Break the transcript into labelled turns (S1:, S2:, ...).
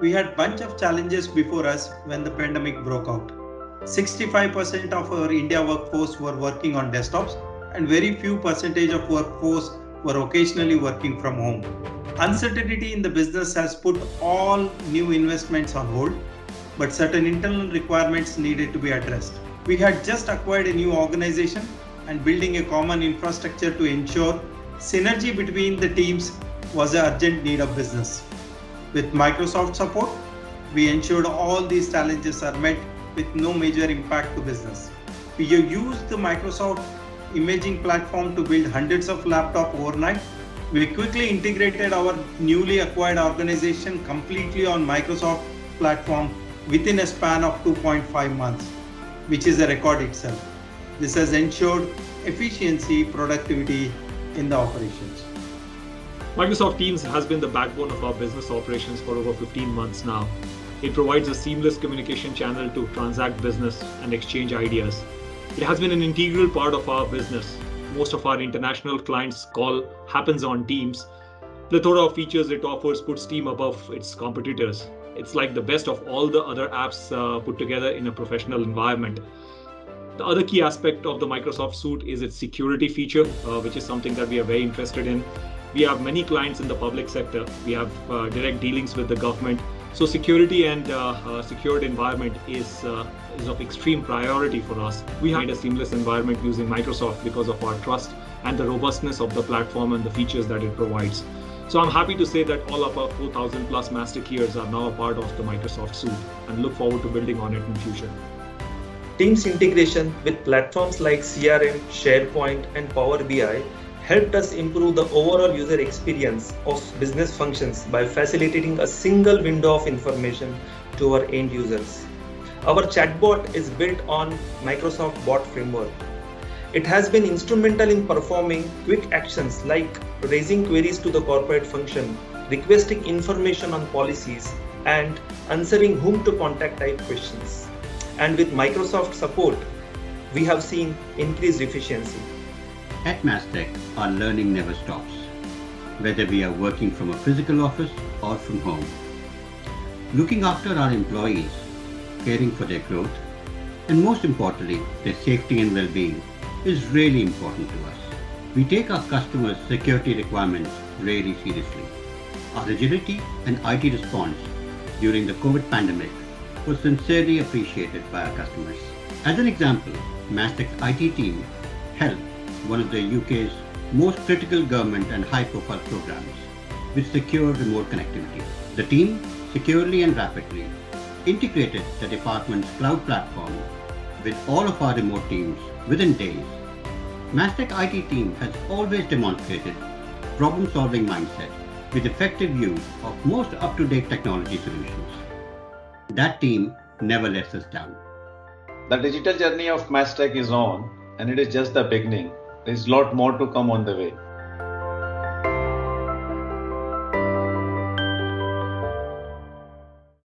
S1: We had a bunch of challenges before us when the pandemic broke out. 65% of our India workforce were working on desktops and very few percentage of workforce were occasionally working from home. Uncertainty in the business has put all new investments on hold, but certain internal requirements needed to be addressed. We had just acquired a new organization and building a common infrastructure to ensure synergy between the teams was an urgent need of business. With Microsoft support, we ensured all these challenges are met with no major impact to business. We used the Microsoft imaging platform to build hundreds of laptops overnight. We quickly integrated our newly acquired organization completely on Microsoft platform within a span of 2.5 months, which is a record itself. This has ensured efficiency, productivity in the operations.
S2: Microsoft Teams has been the backbone of our business operations for over 15 months now. It provides a seamless communication channel to transact business and exchange ideas. It has been an integral part of our business. Most of our international clients' call happens on Teams. The plethora of features it offers puts Teams above its competitors. It's like the best of all the other apps put together in a professional environment. The other key aspect of the Microsoft suite is its security feature, which is something that we are very interested in. We have many clients in the public sector. We have direct dealings with the government. So security and secured environment is of extreme priority for us. We have made a seamless environment using Microsoft because of our trust and the robustness of the platform and the features that it provides. So I'm happy to say that all of our 4,000 plus Mastekeers are now a part of the Microsoft suite and look forward to building on it in future.
S3: Teams integration with platforms like CRM, SharePoint, and Power BI helped us improve the overall user experience of business functions by facilitating a single window of information to our end users. Our chatbot is built on Microsoft Bot Framework. It has been instrumental in performing quick actions like raising queries to the corporate function, requesting information on policies, and answering whom to contact type questions. And with Microsoft support, we have seen increased efficiency.
S4: At Mastek, our learning never stops, whether we are working from a physical office or from home. Looking after our employees, caring for their growth, and most importantly, their safety and well-being is really important to us. We take our customers' security requirements really seriously. Our agility and IT response during the COVID pandemic was sincerely appreciated by our customers. As an example, Mastek's IT team helped one of the UK's most critical government and high-profile programs with secure remote connectivity. The team securely and rapidly integrated the department's cloud platform with all of our remote teams within days. Mastek IT team has always demonstrated problem-solving mindset with effective use of most up-to-date technology solutions. That team never lets us down.
S5: The digital journey of Mastek is on, and it is just the beginning. There is a lot more to come on the way.